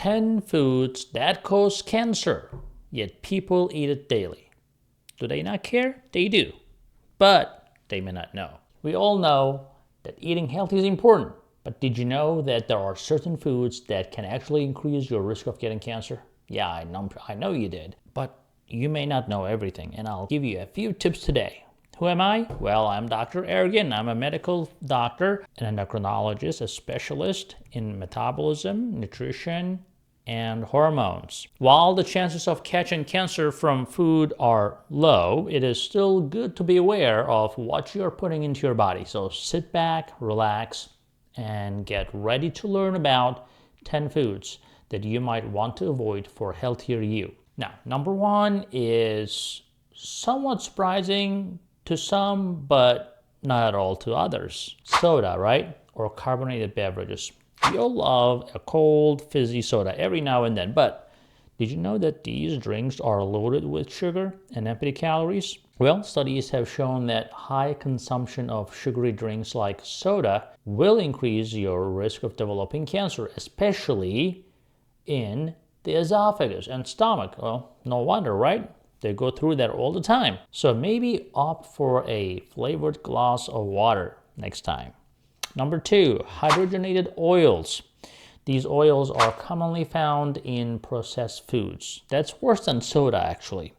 10 foods that cause cancer, yet people eat it daily. Do they not care? They do, but they may not know. We all know that eating healthy is important, but did you know that there are certain foods that can actually increase your risk of getting cancer? Yeah, I know you did, but you may not know everything, and I'll give you a few tips today. Who am I? Well, I'm Dr. Ergin. I'm a medical doctor and an endocrinologist, a specialist in metabolism, nutrition, and hormones. While the chances of catching cancer from food are low, it is still good to be aware of what you're putting into your body. So sit back, relax, and get ready to learn about 10 foods that you might want to avoid for healthier you. Now, number one is somewhat surprising to some, but not at all to others. Soda, right? Or carbonated beverages. We all love a cold, fizzy soda every now and then, but did you know that these drinks are loaded with sugar and empty calories? Well, studies have shown that high consumption of sugary drinks like soda will increase your risk of developing cancer, especially in the esophagus and stomach. Well, no wonder, right? They go through that all the time. So maybe opt for a flavored glass of water next time. Number two, hydrogenated oils. These oils are commonly found in processed foods. That's worse than soda, actually.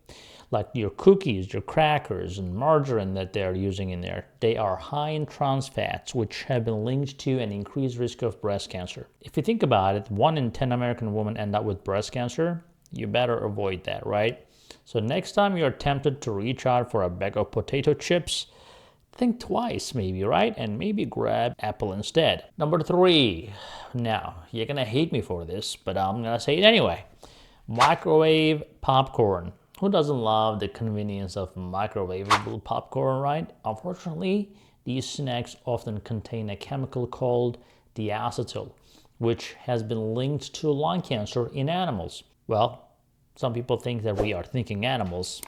Like your cookies, your crackers, and margarine that they're using in there. They are high in trans fats, which have been linked to an increased risk of breast cancer. If you think about it, 1 in 10 American women end up with breast cancer. You better avoid that, right? So next time you're tempted to reach out for a bag of potato chips, think twice maybe, right? And maybe grab apple instead. Number three. Now, you're gonna hate me for this, but I'm gonna say it anyway. Microwave popcorn. Who doesn't love the convenience of microwavable popcorn, right? Unfortunately, these snacks often contain a chemical called diacetyl, which has been linked to lung cancer in animals. Well, some people think that we are thinking animals,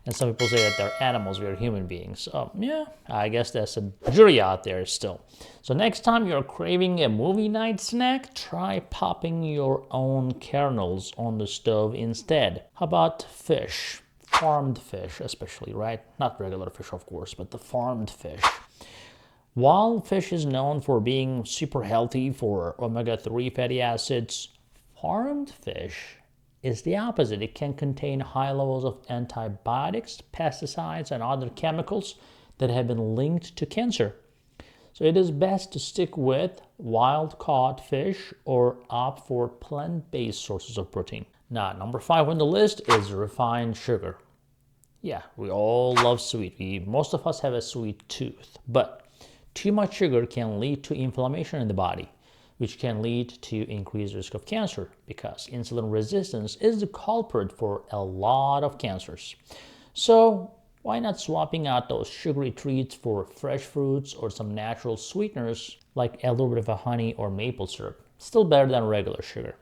and some people say that they're animals, we are human beings. So yeah, I guess there's a jury out there still. So next time you're craving a movie night snack, try popping your own kernels on the stove instead. How about fish? Farmed fish especially, right? Not regular fish, of course, but the farmed fish. While fish is known for being super healthy for omega-3 fatty acids, farmed fish is the opposite. It can contain high levels of antibiotics, pesticides, and other chemicals that have been linked to cancer. So it is best to stick with wild-caught fish or opt for plant-based sources of protein. Now, number 5 on the list is refined sugar. Yeah, we all love sweet. Most of us have a sweet tooth, but too much sugar can lead to inflammation in the body, which can lead to increased risk of cancer because insulin resistance is the culprit for a lot of cancers. So why not swapping out those sugary treats for fresh fruits or some natural sweeteners like a little bit of a honey or maple syrup? Still better than regular sugar.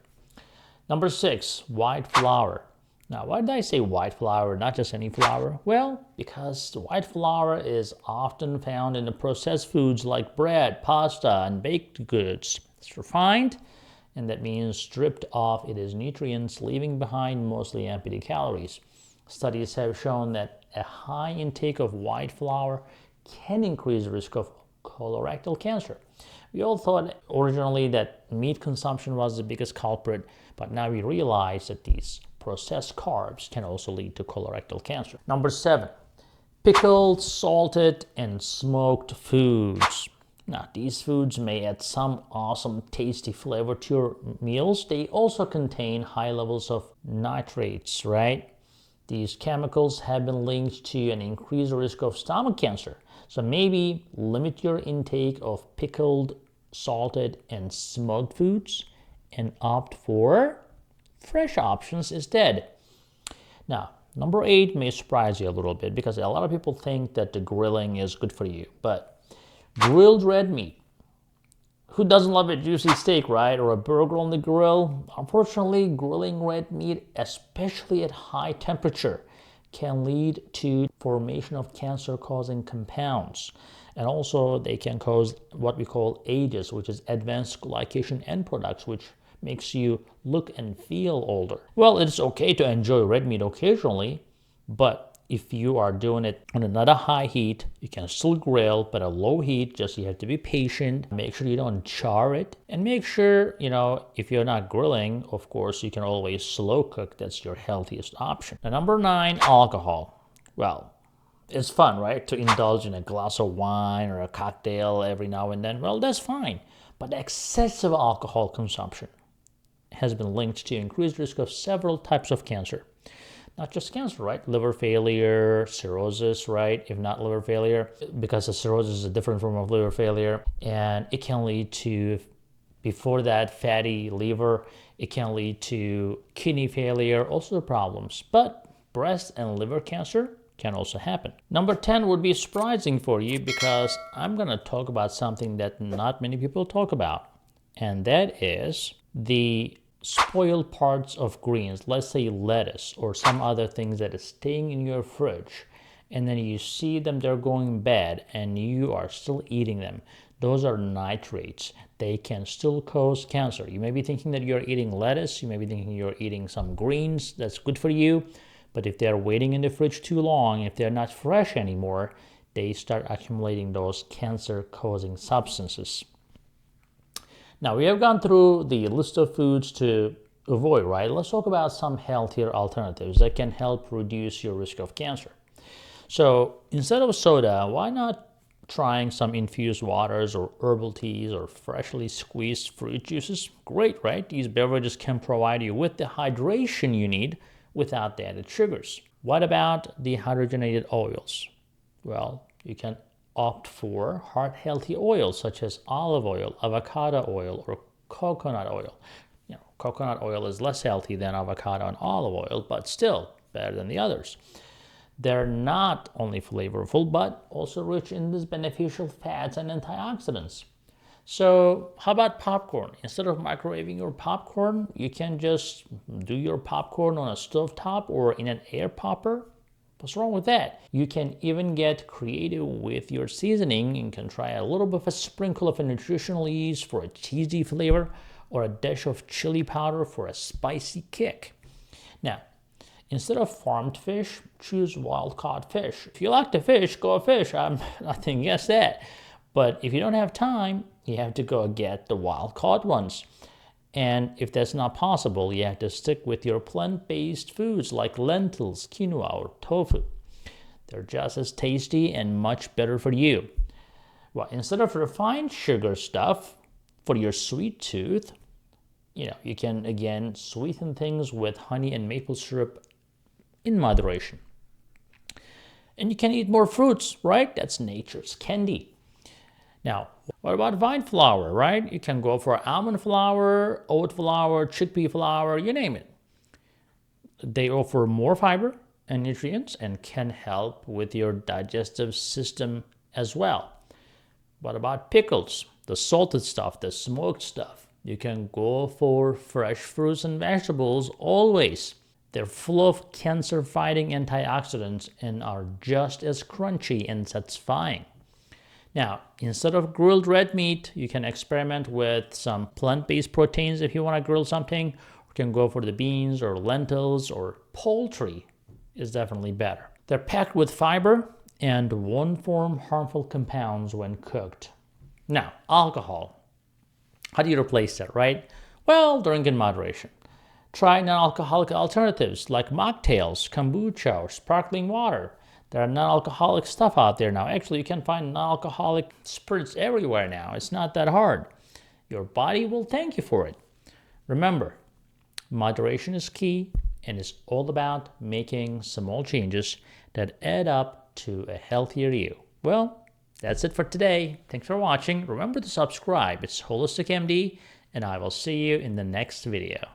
Number 6, white flour. Now, why did I say white flour, not just any flour? Well, because the white flour is often found in the processed foods like bread, pasta, and baked goods. It's refined, and that means stripped of its nutrients, leaving behind mostly empty calories. Studies have shown that a high intake of white flour can increase the risk of colorectal cancer. We all thought originally that meat consumption was the biggest culprit, but now we realize that these processed carbs can also lead to colorectal cancer. Number 7, pickled, salted, and smoked foods. Now, these foods may add some awesome tasty flavor to your meals. They also contain high levels of nitrates, right? These chemicals have been linked to an increased risk of stomach cancer. So maybe limit your intake of pickled, salted, and smoked foods and opt for fresh options instead. Now, number 8 may surprise you a little bit because a lot of people think that the grilling is good for you, but grilled red meat. Who doesn't love a juicy steak, right? Or a burger on the grill? Unfortunately, grilling red meat, especially at high temperature, can lead to formation of cancer-causing compounds. And also, they can cause what we call AGEs, which is advanced glycation end products, which makes you look and feel older. Well, it's okay to enjoy red meat occasionally, but if you are doing it on another high heat, you can still grill, but a low heat, just you have to be patient. Make sure you don't char it. And make sure, if you're not grilling, of course, you can always slow cook. That's your healthiest option. Now, number 9, alcohol. Well, it's fun, right? To indulge in a glass of wine or a cocktail every now and then. Well, that's fine. But excessive alcohol consumption has been linked to increased risk of several types of cancer. Not just cancer, right? Liver failure, cirrhosis, right? If not liver failure, because the cirrhosis is a different form of liver failure. And it can lead to, before that, fatty liver. It can lead to kidney failure, also problems. But breast and liver cancer can also happen. Number 10 would be surprising for you because I'm going to talk about something that not many people talk about. And that is the spoiled parts of greens, let's say lettuce or some other things that is staying in your fridge, and then you see them, they're going bad, and you are still eating them. Those are nitrates. They can still cause cancer. You may be thinking that you're eating lettuce, you may be thinking you're eating some greens, that's good for you, but if they're waiting in the fridge too long, if they're not fresh anymore, they start accumulating those cancer-causing substances. Now, we have gone through the list of foods to avoid, right? Let's talk about some healthier alternatives that can help reduce your risk of cancer. So instead of soda, why not trying some infused waters or herbal teas or freshly squeezed fruit juices? Great, right? These beverages can provide you with the hydration you need without the added sugars. What about the hydrogenated oils? Well, you can opt for heart-healthy oils such as olive oil, avocado oil, or coconut oil. Coconut oil is less healthy than avocado and olive oil, but still better than the others. They're not only flavorful, but also rich in these beneficial fats and antioxidants. So how about popcorn? Instead of microwaving your popcorn, you can just do your popcorn on a stovetop or in an air popper. What's wrong with that? You can even get creative with your seasoning. You can try a little bit of a sprinkle of a nutritional yeast for a cheesy flavor or a dash of chili powder for a spicy kick. Now, instead of farmed fish, choose wild-caught fish. If you like to fish, go fish. I'm nothing against that. But if you don't have time, you have to go get the wild-caught ones. And if that's not possible, you have to stick with your plant-based foods like lentils, quinoa, or tofu. They're just as tasty and much better for you. Well, instead of refined sugar stuff for your sweet tooth, you can again sweeten things with honey and maple syrup in moderation. And you can eat more fruits, right? That's nature's candy. Now, what about vine flour, right? You can go for almond flour, oat flour, chickpea flour, you name it. They offer more fiber and nutrients and can help with your digestive system as well. What about pickles? The salted stuff, the smoked stuff. You can go for fresh fruits and vegetables always. They're full of cancer-fighting antioxidants and are just as crunchy and satisfying. Now, instead of grilled red meat, you can experiment with some plant-based proteins if you want to grill something. You can go for the beans or lentils, or poultry is definitely better. They're packed with fiber and won't form harmful compounds when cooked. Now, alcohol. How do you replace that, right? Well, drink in moderation. Try non-alcoholic alternatives like mocktails, kombucha, or sparkling water. There are non-alcoholic stuff out there now. Actually, you can find non-alcoholic spirits everywhere now. It's not that hard. Your body will thank you for it. Remember, moderation is key, and it's all about making small changes that add up to a healthier you. Well, that's it for today. Thanks for watching. Remember to subscribe. It's HolisticMD, and I will see you in the next video.